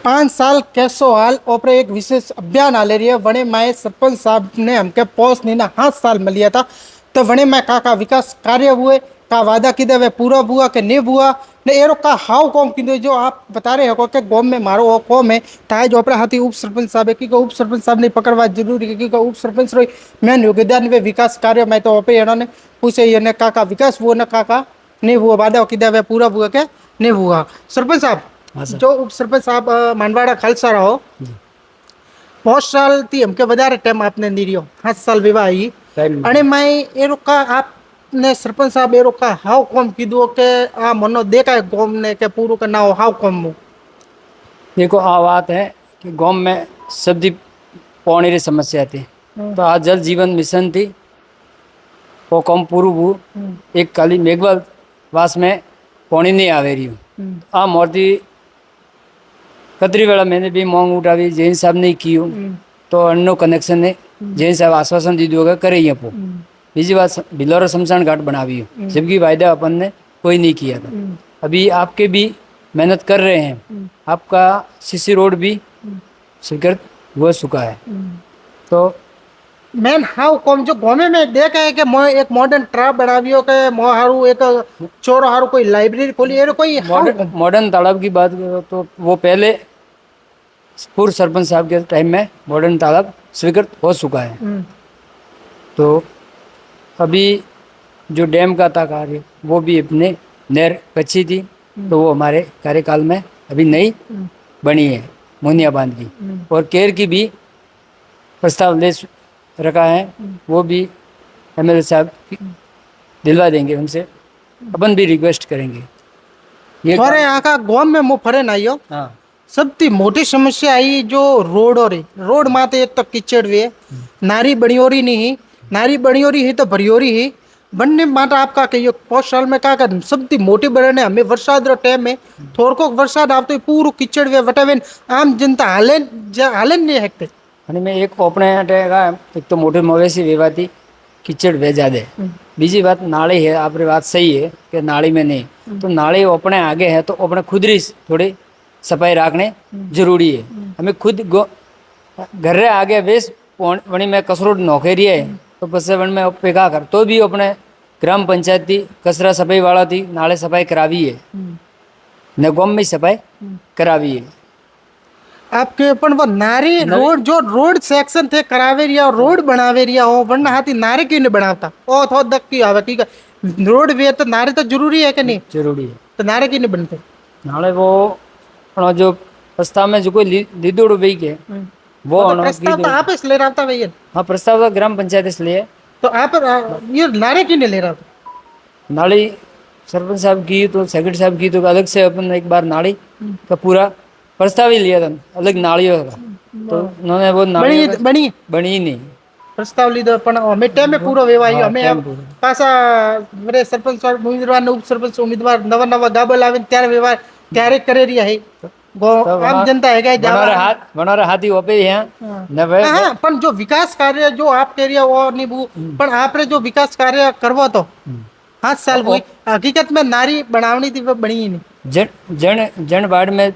5 साल कैसो हाल और एक विशेष अभियान हाले रही है वने माए सरपंच साहब ने हमके पोस्ट ने 5 साल में लिया था। तो वने में का विकास कार्य हुए का वादा किधे वे पूरा हुआ के नहीं हुआ ने एरो का हाउ कॉम किधे जो आप बता रहे हो कि गांव में मारो वो कॉम है ताए जो अपने हाथी उप सरपंच साहब है कि उप सरपंच साहब ने पकड़वा जरूरी है कि उप सरपंच रो मेन योगदान वे विकास कार्य में तो पे इन्होंने पूछे ये ने का विकास हुआ ने का नहीं हुआ वादा किधे वे पूरा हुआ के नहीं हुआ। सरपंच साहब हाँ सर। जो उप सरपंच साहब मानवाड़ा खालसा रहो 5 साल थी हमके વધારે ટાઈમ આપને નહીં રહ્યો 5 સાલ વિવાહ આવી અને મેં એ રોકા આપને સરપંચ સાહેબ એ રોકા હાવ કોમ કીધું કે આ મનો દેખાય કોમ ને કે પૂરું કે ના हो हाव कोम मु देखो आ बात है कि गाँव में सब्जी पानी की समस्या थी तो आज जल जीवन मिशन थी वो कम पूरू हूँ एक खाली मेघवाल वास में पानी नहीं आवे रही हूँ आ मोरती कतरी वेला मैंने भी मांग उठावी जैन साहब ने की हूँ तो अन्नो कनेक्शन ने जैन साहब आश्वासन दी होगा करे ही पो बीजी बात भिलोरा शमशान घाट बनावी हूँ जबकि वायदा अपन ने कोई नहीं किया था। अभी आपके भी मेहनत कर रहे हैं, आपका सीसी रोड भी स्वीकृत हो चुका है। तो મેન હાવ કોમ જો ગમે મેં દેખે કે મો એક મોડર્ન ટ્રાપ બનાવ્યો કે મો હારું એક ચોરો હારું કોઈ લાइब्रेरी खोली એ કોઈ मॉडर्न तालाब की बात करो तो वो पहले पूर्व सरपंच साहब के टाइम में मॉडर्न तालाब स्वीकृत हो चुका है। तो अभी जो डैम का था कार्य वो भी अपने नहर कच्ची थी तो वो हमारे कार्यकाल में अभी नई बनी है मुनिया बांध की और केर की भी प्रस्ताव ले रखा है वो भी एमएलए साहब दिलवा देंगे, उनसे अपन भी रिक्वेस्ट करेंगे। ये फरे आका गांव में मु फरे ना आयो हाँ सबसे मोटी समस्या आई जो रोड और रोड माते एक तो कीचड़ वे नारी बड़ियोरी नहीं नारी बड़ियोरी ही तो भरियोरी ही बनने माता आपका कहियो 5 साल में का सबसे मोटी बड़ने हमें वरसाद रो टाइम में थोड़को वरसाद आप तो पूरा कीचड़ वे वटावेन आम जनता हालेन नहीं हेकते અને મેં એક આપણે એક તો મોટી મવેશી વેવાતી कीचड़ वे ज्यादा बीजी बात नाली है, आपकी बात सही है कि नाली में नहीं तो नाली अपने आगे है तो अपने खुद ही थोड़ी सफाई रखने जरूरी है। हमें खुद घर रे आगे वेस वणी में कचरो नौकरी है तो बस वन में पेगा कर तो भी अपने ग्राम पंचायत थी कचरा सफाई वाला थी नाले सफाई करावी है न गाँव में सफाई करावी है। आपके पण वो नारी रोड जो रोड सेक्शन थे करावे रिया रोड बनावे रिया हो वरना हाथी नारे क्यों नहीं बनाता ओ थो दक की आवे की रोड वे तो नारे तो जरूरी है कि नहीं जरूरी है तो नारे क्यों नहीं बनते नाले वो जो प्रस्ताव में जो कोई लीदोड़ वे के वो तो प्रस्ताव तो आप इस ले रहा था भैया। हाँ प्रस्ताव तो ग्राम पंचायत इसलिए तो आप ये नारे क्यों नहीं ले रहा था नाली सरपंच साहब की तो सेक्रेटरी साहब की तो अलग से अपन एक बार नाली का पूरा प्रस्ताव ही लिया था अलग नालियों का तो उन्होंने वो बनी नहीं प्रस्ताव लीधो पण અમે ટાઈમે પૂરો વેવાયો અમે પાછા વરે સરપંચ ઉમેદવાર ને ઉપ સરપંચ ઉમેદવાર નવા નવા ગાબલ આવે ત્યારે વ્યવહાર ત્યારે કરે રહ્યા હે આમ जनता है क्या बनोरे हाथी ओपे हैं न भाई हां पण जो विकास कार्य जो आप कह रिया वो नहीं बू पण आपरे जो विकास कार्य करवो तो 5 साल हुई हकीकत में नारी बनावनी थी वो बनी ही नहीं जन वार्ड में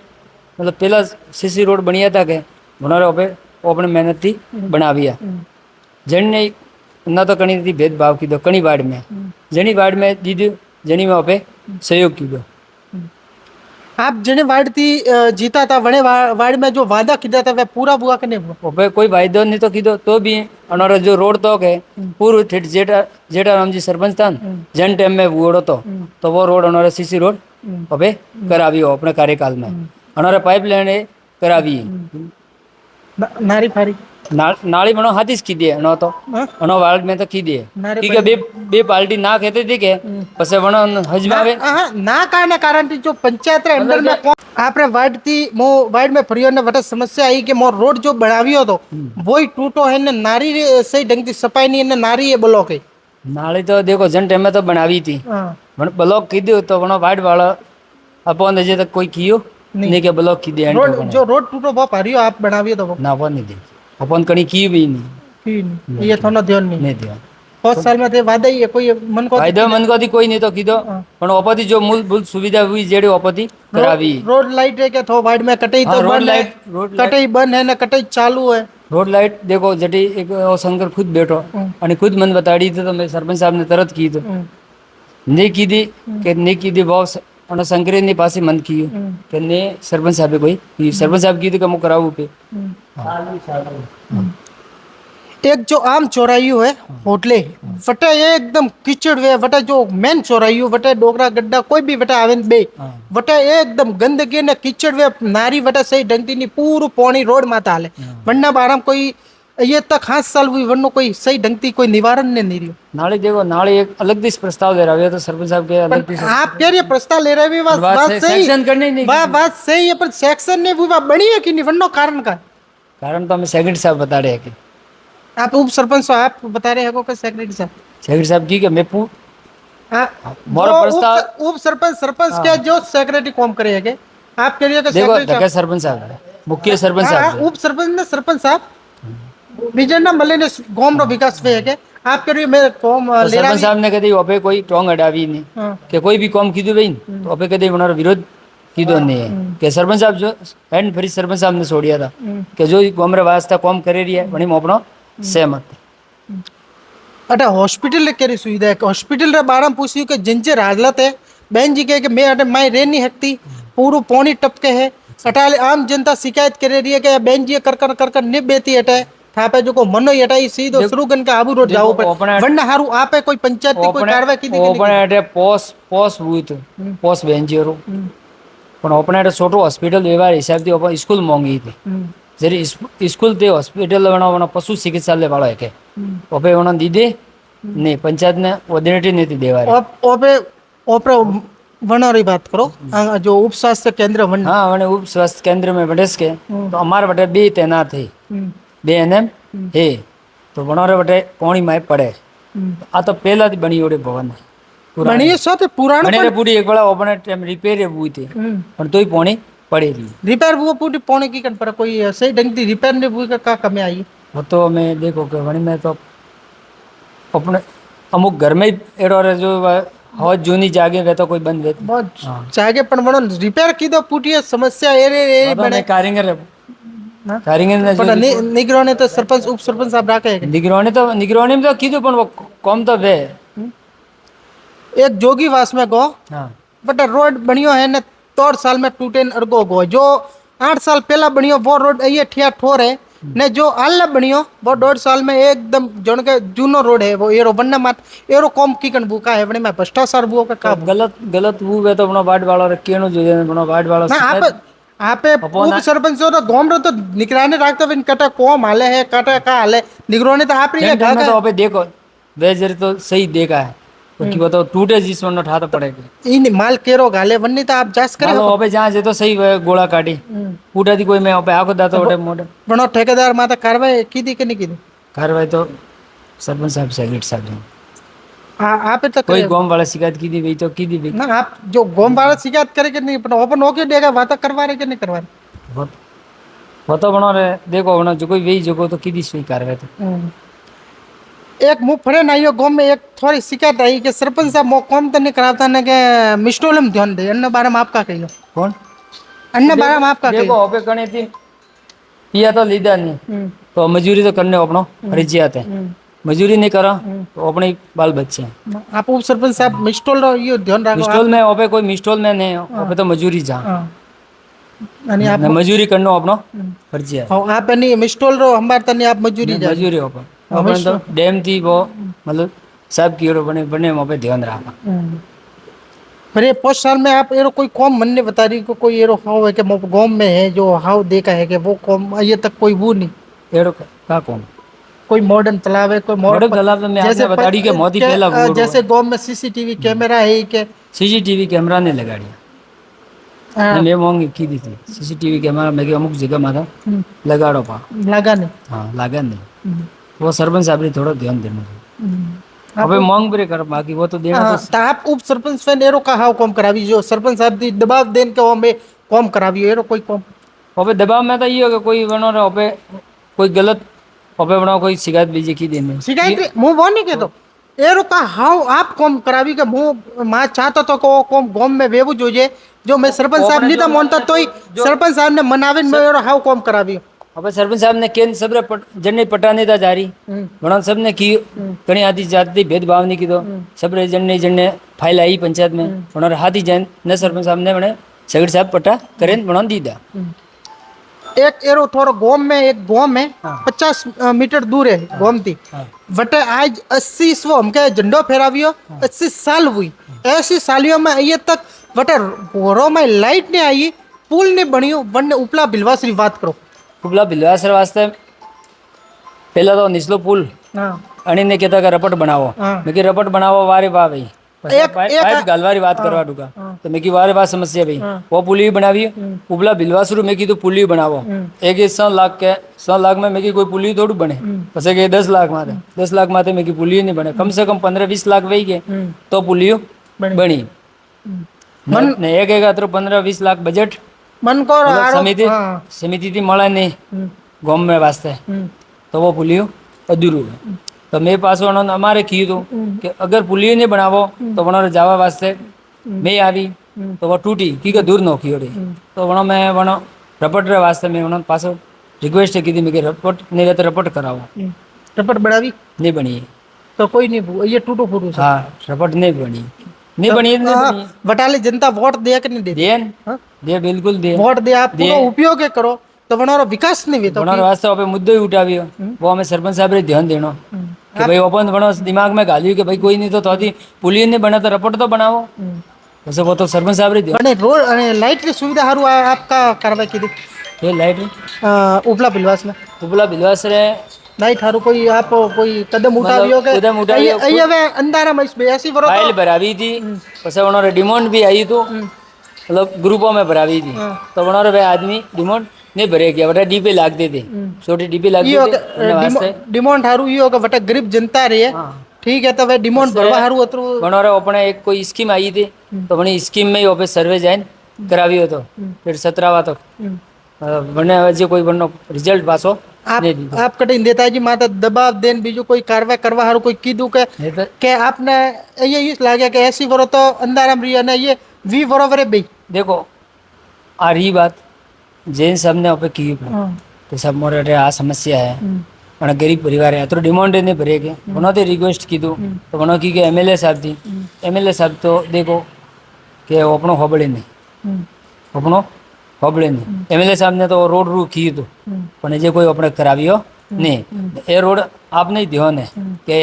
मतलब पहला सीसी रोड बनिया था के बनोरे ओपे अपने मेहनत थी बनाविया जन ने ना तो कणी थी भेदभाव की दो कणी वार्ड में जनी वार्ड में दीदी जनी में ओपे सहयोग की दो आप जने वार्ड थी जीता था वने वार्ड में जो वादा किया था वह पूरा हुआ कि नहीं हुआ ओपे कोई वायदो नहीं तो कीधो तो भी अनारा जो रोड तो के पूर्व ठेठ जेठा राम जी सरपंच था जन टाइम में वोड़ो तो वो रोड अनारा सीसी रोड ओपे करावी हो अपने कार्यकाल में अनारा पाइपलाइन करावी नारी फारी नाली मनो हाथी की दिए नो तो अनो वार्ड में तो की दिए ठीक है बे पार्टी ना कहते थे के पसे वनो हजमावे ना कारण जो पंचायत रे अंडर में आपरे वार्ड थी मो वार्ड में फरियो ने वटा समस्या आई कि मो रोड जो बनावियो तो वही टूटो है ने नारी सही ढंग की सफाई नहीं ने नारी ये ब्लॉक है नाली तो देखो जन टाइम में तो बनावी थी ब्लॉक की दी तो वनो वार्ड वाला अपन जे तक कोई कियो नहीं के ब्लॉक की दे जो रोड टूटो वो फरियो आप बनावियो तो ना वो नहीं दे अपन कणी की भी नहीं ये थोड़ा ध्यान नहीं दिया बहुत साल में थे वादा ही है कोई मन को फायदो मन को कोई नहीं तो कीधो हाँ। पण ओपती जो मूलभूत सुविधा हुई जेडी ओपती करावी रोड लाइट है क्या थो वाइड में कटई हाँ, तो रोड बंद है लाइट रोड लाइट कटई बंद है ना कटई चालू है रोड लाइट देखो जटी एक वो शंकर खुद बैठो અને खुद मन बताड़ी थी तो मैं सरपंच साहब ने तरत की तो नहीं की दी कि नहीं की दी बहुत અને શંકરે ની પાસે મન કીયું કે ને સરપંચ સાહેબે કોઈ સરપંચ સાહેબ કીધું કે હું કરાવું पे एक जो आम चौरायु है होटले वटे एकदम कीचड़ वे वटे जो मेन चौरायु वटे डोगरा गड्ढा कोई भी वटे आवे बे वटे एकदम गंदगी ने कीचड़ वे नारी वटे सही ढंगती नी पूरू पानी रोड माता हाले वरना बाराम कोई ये तक 5 साल हुई वरनो कोई सही ढंगती कोई निवारण ने नहीं रियो नाले देखो नाले एक अलग दिस प्रस्ताव दे रहा है तो सरपंच साहब के अलग दिस आप कह रहे प्रस्ताव ले रहे भी बात बात बात से- सही सेक्शन करने ही नहीं बात सही है पर सेक्शन ने हुई बात बनी है कि नहीं वरनो कारण का कारण तो हमें सेक्रेटरी साहब बता रहे हैं कि आप उप सरपंच हो आप बता रहे हैं को सेक्रेटरी साहब सेक्रेटरी साहब की कि मैं हाँ, मोर वो प्रस्ताव उप सरपंच सरपंच क्या जो सेक्रेटरी कॉम करेगा के आप कह रहे हो कि देखो सेक्रेटरी धक्का सरपंच साहब है, मुख्य सरपंच हाँ, साहब है। उप सरपंच ने सरपंच साहब विजय ना मले ने गांव रो विकास वे है के आप कह रहे हो मेरे कॉम तो ले सरपंच साहब ने कदी ओपे कोई टोंग अडावी नहीं हाँ कि कोई भी कॉम कीधु भाई तो ओपे कदी बनारो विरोध कीधो नहीं है कि सरपंच साहब जो एंड फिर सरपंच साहब ने छोड़िया था कि जो गामरे वास्ता कॉम करे रही है वनी में अपनो सहमत अटे हॉस्पिटल रे केरी सुविधा है हॉस्पिटल रे बारे में पूछियो कि जिनचे हालत है बहन जी कहे कि मैं अटे मैं रह नहीं सकती पूरू पानी टपके है अटाले आम जनता शिकायत करे रही है कि बहन जी कर कर कर कर नहीं बेती अटे था पे जो को मनो हटाई सीधो शुरूगन का आबू रोड जाओ पे अपने- वरना हारू आपे कोई पंचायत की कोई कार्रवाई की थी कि ओपन एटे पोस पोस हुई तो पोस बेंजीरो પણ ઓપન એટે છોટો હોસ્પિટલ વ્યવહાર હિસાબથી ઓપન સ્કૂલ મોંઘી હતી જ્યારે સ્કૂલ તે હોસ્પિટલ બનાવવાનો પશુ ચિકિત્સાલય વાળો કે ઓપે ઓનો દીધે ને પંચાયતને ઓર્ડિનેટી નથી દેવા ओपे ओपे वनोरी बात करो जो उप स्वास्थ्य केंद्र वन हाँ मैंने उप स्वास्थ्य केंद्र में बैठे के तो हमारे बटे बे तैनात है बे एनएम है तो बनोरे बटे पौनी में पड़े आ तो पहला थी बनी ओडे भवन बनी सो ते पुरानो बने पूरी एक बड़ा ओपन टाइम रिपेयर हुई थी पर तो ही पौनी पड़ी रही रिपेयर वो पूरी पौने की कन पर कोई सही ढंग की रिपेयर ने वो का कमी आई वो तो मैं देखो कि वणी में तो अपने अमुक घर में ही एड़ो रे जो हवा जूनी जागे वे तो कोई बंद वे बहुत जागे पण वनो रिपेयर की दो पूरी समस्या एरे एरे बने कारीगर हाँ? कारीगर ने पण निगराने तो सरपंच उप सरपंच साहब राखे है निगरानी में तो कीधु पण वो कम तो वे एक जोगीवास में गो हाँ बट रोड बनियो है ने 3 साल में टूटे न अरगो गो जो 8 साल पहला बनियो वो रोड ये ठिया ठोर है ने जो आल्ला बनियो वो 1.5 साल में एकदम जन के जूनो रोड है वो एरो बनना मत एरो कॉम की कन बुका है बने में भ्रष्टाचार बुओ का का गलत गलत वो वे तो अपना वार्ड वाला रखेनो जो अपना वार्ड वाला ना आप उप सरपंच हो तो गांव रो तो निगरानी राखता बिन कटा कॉम हाले है कटा का हाले निगरानी तो आप री सेंटर में तो अबे देखो वे जरे तो सही देखा है क्योंकि वो तो टूटे जिस वन उठा तो पड़ेगा इन माल केरो गाले वन्नी तो आप जांच करे मालो अबे जहाँ जे तो सही वे गोला काटी पूटा थी कोई मैं अबे आको दातो ओटे मोटे बनो ठेकेदार माता कार्रवाई की दी कि नहीं की दी कार्रवाई तो सरपंच साहब सेक्रेटरी साहब ने आप तो कोई करे गांव वाला शिकायत की दी वही तो की दी भाई ना आप जो गोम वाला शिकायत करे कि नहीं अपन ओपन होके देगा बात करवा रहे कि नहीं करवा रहे वो तो बनो रे देखो बनो जो कोई वही जो तो की दी सही कार्रवाई तो एक मुंह फड़े ना यो गांव में एक थोड़ी शिकायत आई कि सरपंच साहब मो कम तो नहीं कराता ना के मिस्टोलम ध्यान दे अन्य बारे में आपका कहियो कौन अन्य बारे में आपका देखो कहियो अबे कने थी पिया तो लीदा नहीं तो मजूरी तो करने अपनो फर्जियात है मजूरी नहीं करा तो अपने ही बाल बच्चे हैं आप उप सरपंच साहब मिस्टोल रो यो ध्यान रखो मिस्टोल में ओपे कोई मिस्टोल में नहीं ओपे तो मजूरी जा हाँ अनि आप ने मजूरी करनो अपनो फर्जी है हाँ, आप नहीं मिस्टोल रो हमार तने आप मजूरी जा मजूरी ओपन अपन तो डैम थी वो मतलब सब कीड़ो बने बने ओपे ध्यान रखा पर ये 5 साल में आप एरो कोई कॉम मन ने बता रही को कोई एरो हाव है कि मो गांव में है जो हाव देखा है कि वो कॉम ये तक कोई वो नहीं एड़ो का कौन कोई मॉडर्न तालाब है कोई मॉडर्न तालाब में आपने बता दी कि मोदी पहला वो जैसे गांव में सीसीटीवी कैमरा है कि सीसीटीवी कैमरा ने लगा दिया हाँ, मैं मांग की दी थी सीसीटीवी कैमरा मैं अमुक जगह माथा लगाड़ो पा लगा नहीं हाँ लगा नहीं वो सरपंच साहब ने थोड़ा ध्यान देना चाहिए अबे मांग ब्रेक कर बाकी वो तो देना हाँ, तो आप उप सरपंच फैन एरो का हाव कॉम करावी जो सरपंच साहब दी दबाव देन के वो में कॉम करावी एरो कोई कॉम अबे दबाव में तो ये हो कि कोई बनो रहा अबे कोई गलत अबे बनाओ कोई शिकायत बीजे की देने शिकायत मुंह वो नहीं के तो એરો કા હાવ આપ કોમ કરાવી કે હું માં ચાહતો તો કે કોમ ગોમ में વેવું જોઈએ જો મેં સરપંચ સાહેબ આપણે નહીં તો માનતો તોય સરપંચ સાહેબ ને મનાવીને મેં એરો હાવ કોમ કરાવ્યું હવે સરપંચ સાહેબ ને કેન સબ્ર જણની પટાની તા જારી ઘણા सबने की घणी आदि जाति भेदभाव नहीं कीधो सब्र जणने फाइल आई पंचायत में उन्होंने हाथी जैन न सरपंच साहब ने मैंने सगड़ साहब पट्टा करें बना दीदा एक एरो थोड़ा गोम में एक गोम है 50 मीटर दूर है गोम थी वटे आज 80 हमके झंडो फहरावियो 80 साल हुई ऐसी सालियों में ये तक वटे घोरों में लाइट नहीं आई पुल नहीं बनियो वने उपला बिलवासरी बात करो उपला बिलवासर वास्ते पहला तो निचलो पुल हाँ अणी ने कहता कि रपट बनावो हाँ। मैं कि रपट बनावो वारे वाह भाई एक- एक- पाइप गालवारी बात करवा दूंगा तो मैं की वारे वाह समस्या भाई वो पुली बनावी उपला बिलवासरू मैं की तो पुली बनावो एक 100 लाख में मैं की कोई पुली थोड़ी बने पसे के 10 लाख माथे 10 लाख माथे मैं की पुली नहीं बने कम से कम 15-20 लाख वही के तो पुलियो बनी ने एक अत्र 15-20 लाख बजट मन को समिति समिति थी મળે नहीं गांव में वास्ते तो वो पुलियो अधूरू है तो मेरे पास उन्होंने हमारे की तो कि अगर पुलियो नहीं बनावो तो उन्होंने जावा वास्ते मैं आई तो वो टूटी क्योंकि दूर नौकी हो रही तो वनो मैं वनो रपट रे वास्ते मैं उन्होंने पास रिक्वेस्ट की थी मैं कि रपट नहीं रहते रपट कराओ रपट बढ़ावी नहीं बनी तो कोई नहीं ये टूटो फूटू हाँ रपट नहीं बनी नहीं बनी नहीं बनी बटाली जनता वोट दे के नहीं दे दे न? हाँ? दे बिल्कुल दे वोट दे आप पूरा उपयोग करो तो बनारो विकास नहीं भी तो वनो वास्ते पे मुद्दो ही उठाव्यो वो हमें सरपंच साहब रे ध्यान देनो कि भाई ओपन वनो दिमाग में गालियो कि भाई कोई नहीं तो थोड़ी पुलिस नहीं बना तो रपट तो बनावो वैसे वो तो सरपंच साहब रे ध्यान અને રોડ અને લાઇટ ની સુવિધા હારું આપકા કાર્યવાહી કીધી ये लाइट ઉપલા બિલવાસ में उपला बिलवास रे લાઇટ હારું કોઈ આપ કોઈ કદમ ઉઠાવ્યો કે કદમ ઉઠાવ્યો. અહીં હવે અંધારામાં બેસી વરો फाइल भरावी थी પછી उन्होंने डिमांड भी आई तो मतलब ग्रुपों में भरावी थी तो उन्होंने भाई आदमी डिमांड नहीं भरे गया बटा डीपी लागते थे छोटी डीपी लागती ઈયો थी उन्हें वास्ते ડિમાન્ડ હારું ઈયો કે વટા ગરીબ જનતા રે ठीक है तो वे डिमांड भरवा हारू अतरू बनोरे अपने एक कोई स्कीम आई थी तो अपनी स्कीम में ही ऑफिस सर्वे जाइन करावी तो फिर 17वां तक बने जो कोई बनो रिजल्ट पासो आप नहीं दीधो आप कटे देताजी माता दबाव देन बीजू कोई कार्रवाई करवा हारू कोई कीधु नहीं तो के आपने ये लागे कि ऐसी वरो तो अंधाराम रही ने ये वी बरोबर बे देखो आ रही बात जैन साहब ने ओपे की तो सब मोरे रे आ समस्या है અને ગરીબ પરિવાર है तो डिमांड नहीं भरेगे उन्होंने रिक्वेस्ट की तो उन्होंने की कि एमएलए साहब थी एमएलए साहब तो देखो कि वो अपनो होबड़े नहीं अपनो होबड़े नहीं एमएलए साहब ने तो रोड रू की तो पण जे कोई अपने करावियो नहीं ये रोड आप नहीं ध्यान है कि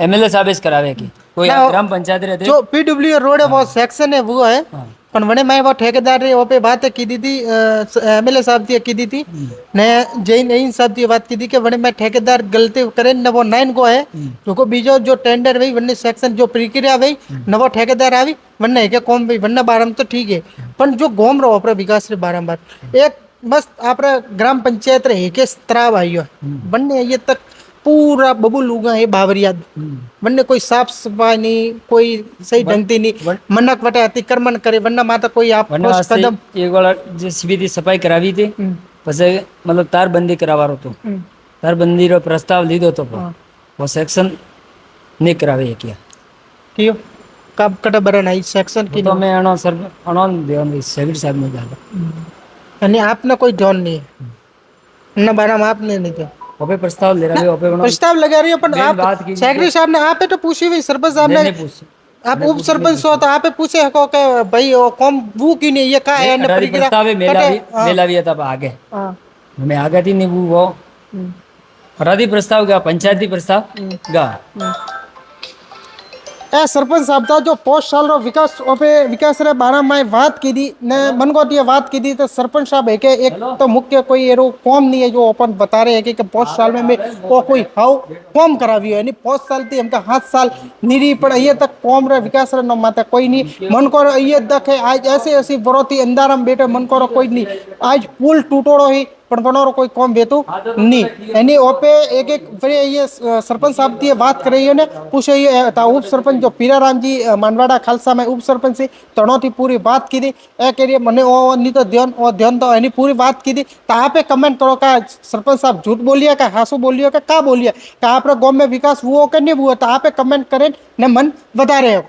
एमएलए साहब इस करावे की कोई ना, ग्राम पंचायत रहते जो पीडब्ल्यू रोड है वो सेक्शन है वो है पण वने मैं वो ठेकेदार रे वो पे बात की दी थी एमएलए साहब थी की दी थी ने जैन इन साहब थी बात की थी कि वने मैं ठेकेदार गलती करे न वो 9 को है जो को बीजो जो टेंडर वही वने सेक्शन जो प्रक्रिया वही न वो ठेकेदार आवी वने के कौम वही वने बारम तो ठीक है पण जो गोम रो अपने विकास रे बारंबार एक बस आपरे ग्राम पंचायत रे के स्त्राव आयो वने ये तक पूरा बबुल उगा है बावरिया वन्ने कोई साफ सफाई नहीं कोई सही ढंग थी नहीं मनक वटे अतिक्रमण करे वन्ना माता कोई आप वरना ठोस वास्ते कदम एक वाला जे सीधी सफाई करावी थी પછી मतलब तारबंदी करावारो तो तारबंदी रो प्रस्ताव लीधो तो वो सेक्शन नहीं करावे क्या कियो कब कटे बरन आई सेक्शन की तो मैं अणो सर अणो देवन सेक्रेटरी साहब ने जालो यानी आपने कोई ध्यान नहीं है न बारा में आपने नहीं दिया ओपे प्रस्ताव ले रहा है ओपे अणो प्रस्ताव लगा रही है पर मेन आप बात की सेक्रेटरी साहब ने आपे तो पूछी हुई सरपंच साहब नहीं ने पूछ आप उप सरपंच हो तो आपे पूछे को के भाई वो कौन वो की नहीं ये का है ने अरारी प्रक्रिया प्रस्ताव कटे- मेला भी तब आगे हाँ मैं आगे थी नहीं वो अराधी प्रस्ताव गा पंचायती प्रस्ताव गा ए सरपंच साहब था जो 5 साल रो विकास ओपे विकास रे बारे में बात की दी ने मन को ये बात की दी तो सरपंच साहब है के एक तो मुख्य कोई एरो कॉम नहीं है जो अपन बता रहे हैं कि 5 साल में वो कोई हाउ कॉम करावी है नहीं 5 साल थी हमका 7 साल निरी पर ये तक कॉम रे विकास रे न माता कोई नहीं मन को ये देखे आज ऐसे ऐसी बरोती अंधारम बेटे मन को कोई नहीं आज पुल टूटोड़ो ही પણ પણોરો કોઈ કોમ વેતું નહીં એની ઓપે એક ફરી ये सरपंच साहब की बात कर रही है ने पूछे ये था उप सरपंच जो पीराराम जी मानवाड़ा खालसा में उप सरपंच से तणो थी पूरी बात की थी ए करिए मने ओ नहीं तो ध्यान तो एनी पूरी बात की थी तो आप कमेंट करो का सरपंच साहब झूठ बोलिए का हासू बोलिए का बोलिए का आप गाँव में विकास हुआ कि नहीं हुआ तो आप कमेंट करें ने मन बता रहे हो।